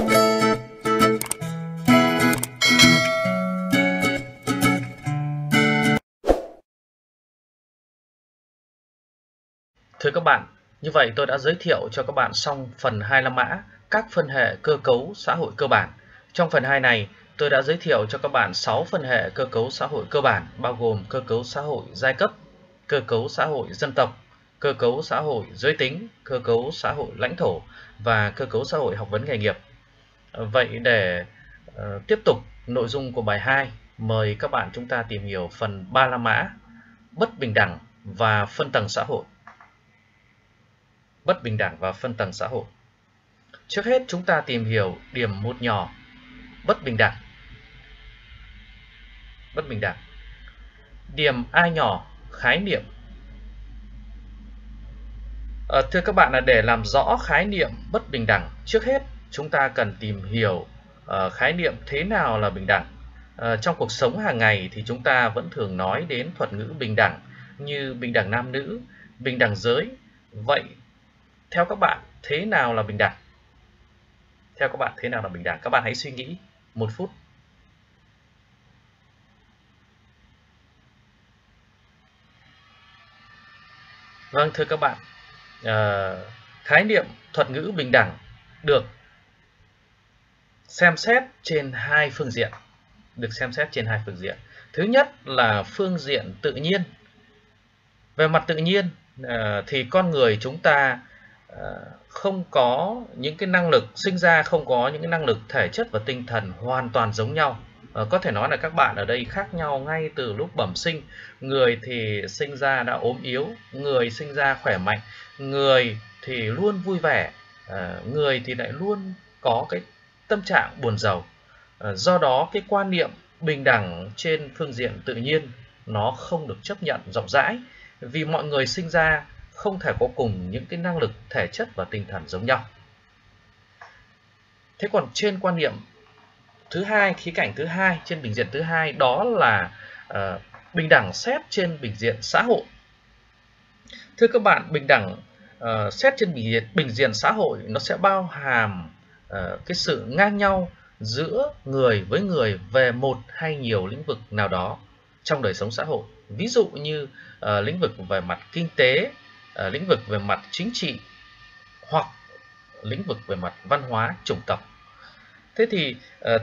Thưa các bạn, như vậy tôi đã giới thiệu cho các bạn xong phần 2 la mã, các phân hệ cơ cấu xã hội cơ bản. Trong phần 2 này, tôi đã giới thiệu cho các bạn 6 phân hệ cơ cấu xã hội cơ bản, bao gồm cơ cấu xã hội giai cấp, cơ cấu xã hội dân tộc, cơ cấu xã hội giới tính, cơ cấu xã hội lãnh thổ và cơ cấu xã hội học vấn nghề nghiệp. Vậy để tiếp tục nội dung của bài 2, mời các bạn chúng ta tìm hiểu phần 3 la mã, bất bình đẳng và phân tầng xã hội. Bất bình đẳng và phân tầng xã hội. Trước hết chúng ta tìm hiểu điểm một nhỏ, bất bình đẳng. Bất bình đẳng. Điểm A nhỏ, khái niệm. Thưa các bạn, là để làm rõ khái niệm bất bình đẳng, trước hết chúng ta cần tìm hiểu khái niệm thế nào là bình đẳng. Trong cuộc sống hàng ngày thì chúng ta vẫn thường nói đến thuật ngữ bình đẳng như bình đẳng nam nữ, bình đẳng giới. Vậy theo các bạn, thế nào là bình đẳng? Theo các bạn, thế nào là bình đẳng? Các bạn hãy suy nghĩ 1 phút. Vâng, thưa các bạn, khái niệm thuật ngữ bình đẳng được xem xét trên 2 phương diện. Thứ nhất là phương diện tự nhiên. Về mặt tự nhiên thì con người chúng ta không có những cái năng lực, sinh ra không có những cái năng lực thể chất và tinh thần hoàn toàn giống nhau. Có thể nói là các bạn ở đây khác nhau ngay từ lúc bẩm sinh. Người thì sinh ra đã ốm yếu, người sinh ra khỏe mạnh, người thì luôn vui vẻ, người thì lại luôn có cái tâm trạng buồn rầu. Do đó cái quan niệm bình đẳng trên phương diện tự nhiên nó không được chấp nhận rộng rãi, vì mọi người sinh ra không thể có cùng những cái năng lực thể chất và tinh thần giống nhau. Thế còn trên quan niệm thứ hai, khía cạnh thứ hai, trên bình diện thứ hai, đó là bình đẳng xét trên bình diện xã hội. Thưa các bạn, bình đẳng xét trên bình diện xã hội nó sẽ bao hàm cái sự ngang nhau giữa người với người về một hay nhiều lĩnh vực nào đó trong đời sống xã hội. Ví dụ như lĩnh vực về mặt kinh tế, lĩnh vực về mặt chính trị hoặc lĩnh vực về mặt văn hóa, chủng tộc. Thế thì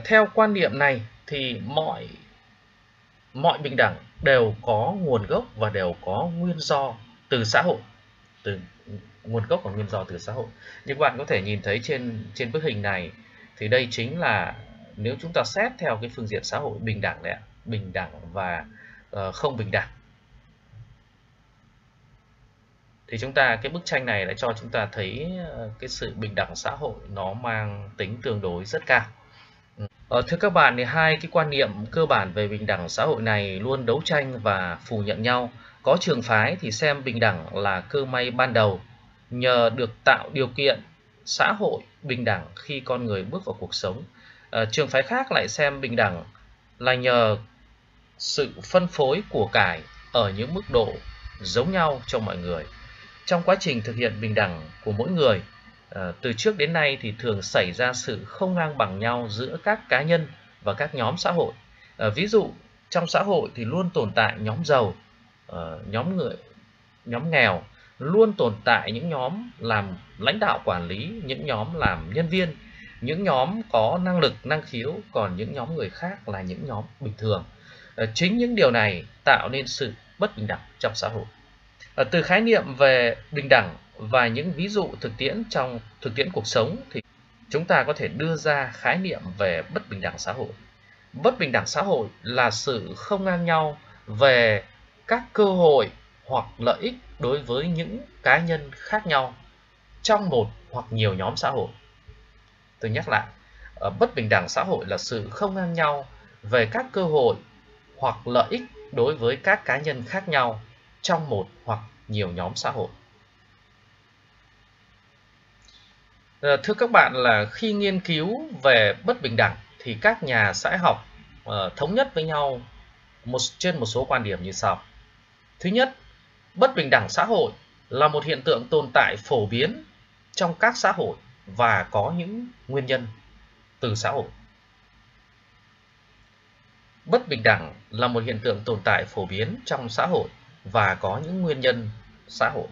theo quan niệm này thì mọi bình đẳng đều có nguồn gốc và đều có nguyên do từ xã hội, nguồn gốc và nguyên do từ xã hội. Như các bạn có thể nhìn thấy trên bức hình này thì đây chính là, nếu chúng ta xét theo cái phương diện xã hội, bình đẳng đấy ạ, bình đẳng và không bình đẳng. Thì cái bức tranh này đã cho chúng ta thấy cái sự bình đẳng xã hội nó mang tính tương đối rất cao. Thưa các bạn, thì hai cái quan niệm cơ bản về bình đẳng xã hội này luôn đấu tranh và phủ nhận nhau. Có trường phái thì xem bình đẳng là cơ may ban đầu, nhờ được tạo điều kiện xã hội bình đẳng khi con người bước vào cuộc sống. Trường phái khác lại xem bình đẳng là nhờ sự phân phối của cải ở những mức độ giống nhau cho mọi người. Trong quá trình thực hiện bình đẳng của mỗi người, từ trước đến nay thì thường xảy ra sự không ngang bằng nhau giữa các cá nhân và các nhóm xã hội. Ví dụ trong xã hội thì luôn tồn tại nhóm giàu, nhóm nghèo, luôn tồn tại những nhóm làm lãnh đạo quản lý, những nhóm làm nhân viên, những nhóm có năng lực năng khiếu, còn những nhóm người khác là những nhóm bình thường. Chính những điều này tạo nên sự bất bình đẳng trong xã hội. Từ khái niệm về bình đẳng và những ví dụ thực tiễn trong thực tiễn cuộc sống thì chúng ta có thể đưa ra khái niệm về bất bình đẳng xã hội. Bất bình đẳng xã hội là sự không ngang nhau về các cơ hội hoặc lợi ích đối với những cá nhân khác nhau trong một hoặc nhiều nhóm xã hội. Tôi nhắc lại, bất bình đẳng xã hội là sự không ngang nhau về các cơ hội hoặc lợi ích đối với các cá nhân khác nhau trong một hoặc nhiều nhóm xã hội. Thưa các bạn, là khi nghiên cứu về bất bình đẳng thì các nhà xã học thống nhất với nhau trên một số quan điểm như sau. Thứ nhất, bất bình đẳng xã hội là một hiện tượng tồn tại phổ biến trong các xã hội và có những nguyên nhân. từ xã hội. Bất bình đẳng là một hiện tượng tồn tại phổ biến trong xã hội và có những nguyên nhân xã hội.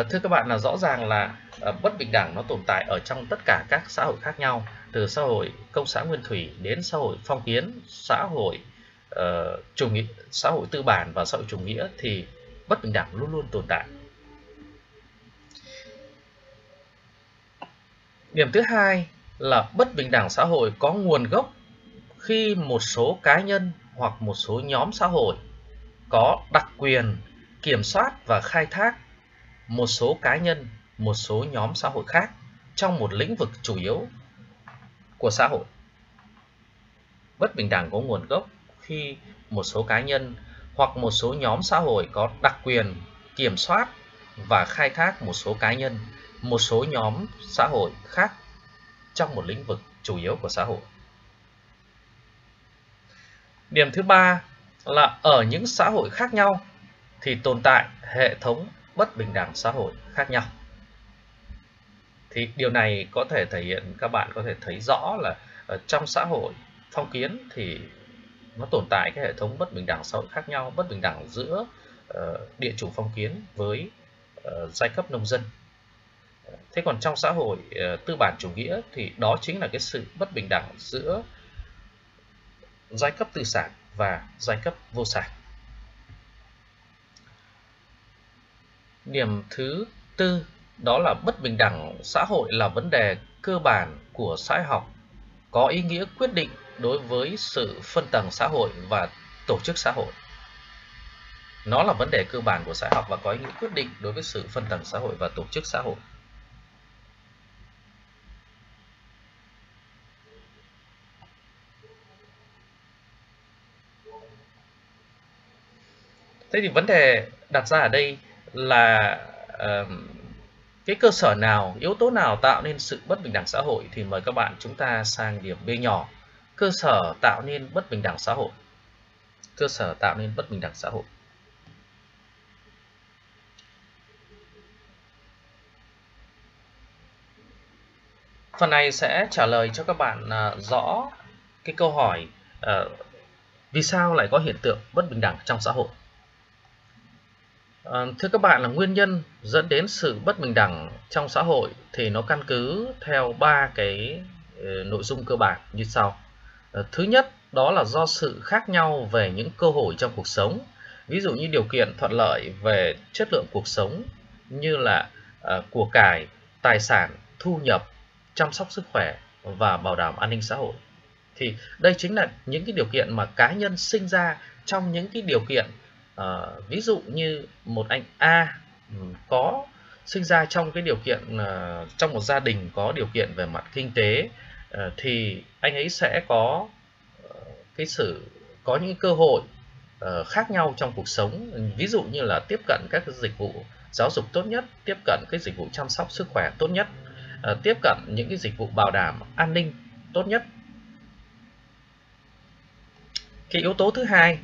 Thưa các bạn, là rõ ràng là bất bình đẳng nó tồn tại ở trong tất cả các xã hội khác nhau, từ xã hội công xã nguyên thủy đến xã hội phong kiến, xã hội chủ nghĩa, xã hội tư bản và xã hội chủ nghĩa, thì bất bình đẳng luôn luôn tồn tại. Điểm thứ hai là bất bình đẳng xã hội có nguồn gốc khi một số cá nhân hoặc một số nhóm xã hội có đặc quyền kiểm soát và khai thác một số cá nhân, một số nhóm xã hội khác trong một lĩnh vực chủ yếu của xã hội. Bất bình đẳng có nguồn gốc khi một số cá nhân hoặc một số nhóm xã hội có đặc quyền kiểm soát và khai thác một số cá nhân, một số nhóm xã hội khác trong một lĩnh vực chủ yếu của xã hội. Điểm thứ ba là ở những xã hội khác nhau thì tồn tại hệ thống bất bình đẳng xã hội khác nhau. Thì điều này có thể thể hiện, các bạn có thể thấy rõ là ở trong xã hội phong kiến thì nó tồn tại cái hệ thống bất bình đẳng xã hội khác nhau, bất bình đẳng giữa địa chủ phong kiến với giai cấp nông dân. Thế còn trong xã hội tư bản chủ nghĩa thì đó chính là cái sự bất bình đẳng giữa giai cấp tư sản và giai cấp vô sản. Điểm thứ tư đó là bất bình đẳng xã hội là vấn đề cơ bản của xã hội học, có ý nghĩa quyết định đối với sự phân tầng xã hội và tổ chức xã hội. Nó là vấn đề cơ bản của xã hội học và có ý nghĩa quyết định đối với sự phân tầng xã hội và tổ chức xã hội. Thế thì vấn đề đặt ra ở đây là cái cơ sở nào, yếu tố nào tạo nên sự bất bình đẳng xã hội, thì mời các bạn chúng ta sang điểm B nhỏ. Cơ sở tạo nên bất bình đẳng xã hội. Cơ sở tạo nên bất bình đẳng xã hội. Phần này sẽ trả lời cho các bạn rõ cái câu hỏi vì sao lại có hiện tượng bất bình đẳng trong xã hội. Thưa các bạn, là nguyên nhân dẫn đến sự bất bình đẳng trong xã hội thì nó căn cứ theo 3 cái nội dung cơ bản như sau. Thứ nhất, đó là do sự khác nhau về những cơ hội trong cuộc sống. Ví dụ như điều kiện thuận lợi về chất lượng cuộc sống như là của cải, tài sản, thu nhập, chăm sóc sức khỏe và bảo đảm an ninh xã hội. Thì đây chính là những cái điều kiện mà cá nhân sinh ra trong những cái điều kiện ví dụ như một anh A có sinh ra trong cái điều kiện trong một gia đình có điều kiện về mặt kinh tế, thì anh ấy sẽ có có những cơ hội khác nhau trong cuộc sống, ví dụ như là tiếp cận các dịch vụ giáo dục tốt nhất, tiếp cận cái dịch vụ chăm sóc sức khỏe tốt nhất, tiếp cận những cái dịch vụ bảo đảm an ninh tốt nhất. Cái yếu tố thứ hai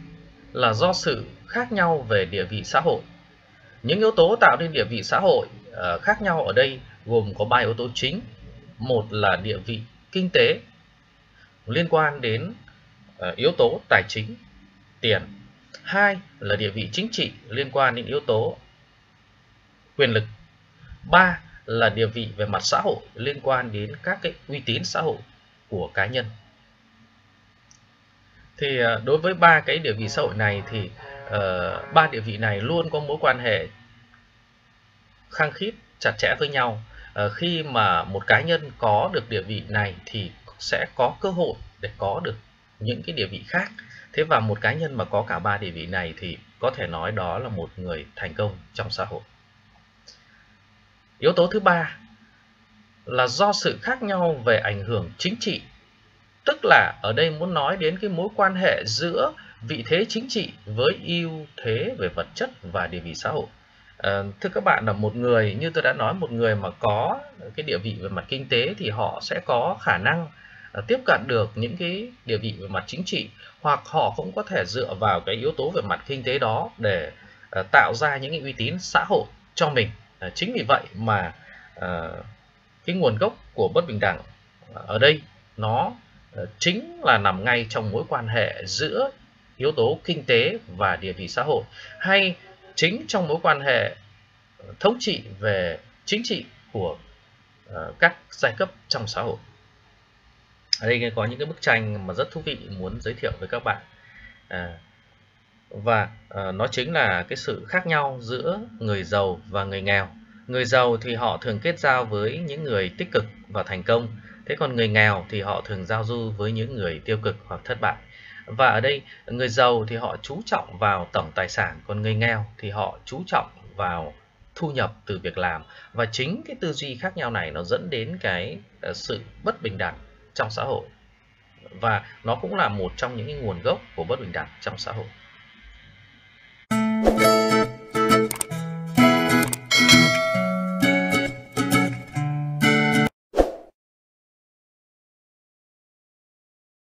là do sự khác nhau về địa vị xã hội. Những yếu tố tạo nên địa vị xã hội khác nhau ở đây gồm có 3 yếu tố chính. Một là địa vị kinh tế, liên quan đến yếu tố tài chính, tiền. Hai là địa vị chính trị, liên quan đến yếu tố quyền lực. Ba là địa vị về mặt xã hội, liên quan đến các cái uy tín xã hội của cá nhân. Thì đối với 3 cái địa vị xã hội này thì 3 địa vị này luôn có mối quan hệ khăng khít, chặt chẽ với nhau. Khi mà một cá nhân có được địa vị này thì sẽ có cơ hội để có được những cái địa vị khác. Thế và một cá nhân mà có cả 3 địa vị này thì có thể nói đó là một người thành công trong xã hội. Yếu tố thứ ba là do sự khác nhau về ảnh hưởng chính trị. Tức là ở đây muốn nói đến cái mối quan hệ giữa vị thế chính trị với ưu thế về vật chất và địa vị xã hội. Thưa các bạn, là một người, như tôi đã nói, một người mà có cái địa vị về mặt kinh tế thì họ sẽ có khả năng tiếp cận được những cái địa vị về mặt chính trị, hoặc họ cũng có thể dựa vào cái yếu tố về mặt kinh tế đó để tạo ra những cái uy tín xã hội cho mình. Chính vì vậy mà cái nguồn gốc của bất bình đẳng ở đây nó chính là nằm ngay trong mối quan hệ giữa yếu tố kinh tế và địa vị xã hội, hay chính trong mối quan hệ thống trị về chính trị của các giai cấp trong xã hội. Ở đây có những cái bức tranh mà rất thú vị muốn giới thiệu với các bạn. Nó chính là cái sự khác nhau giữa người giàu và người nghèo. Người giàu thì họ thường kết giao với những người tích cực và thành công, thế còn người nghèo thì họ thường giao du với những người tiêu cực hoặc thất bại. Và ở đây người giàu thì họ chú trọng vào tổng tài sản, còn người nghèo thì họ chú trọng vào thu nhập từ việc làm. Và chính cái tư duy khác nhau này nó dẫn đến cái sự bất bình đẳng trong xã hội, và nó cũng là một trong những cái nguồn gốc của bất bình đẳng trong xã hội.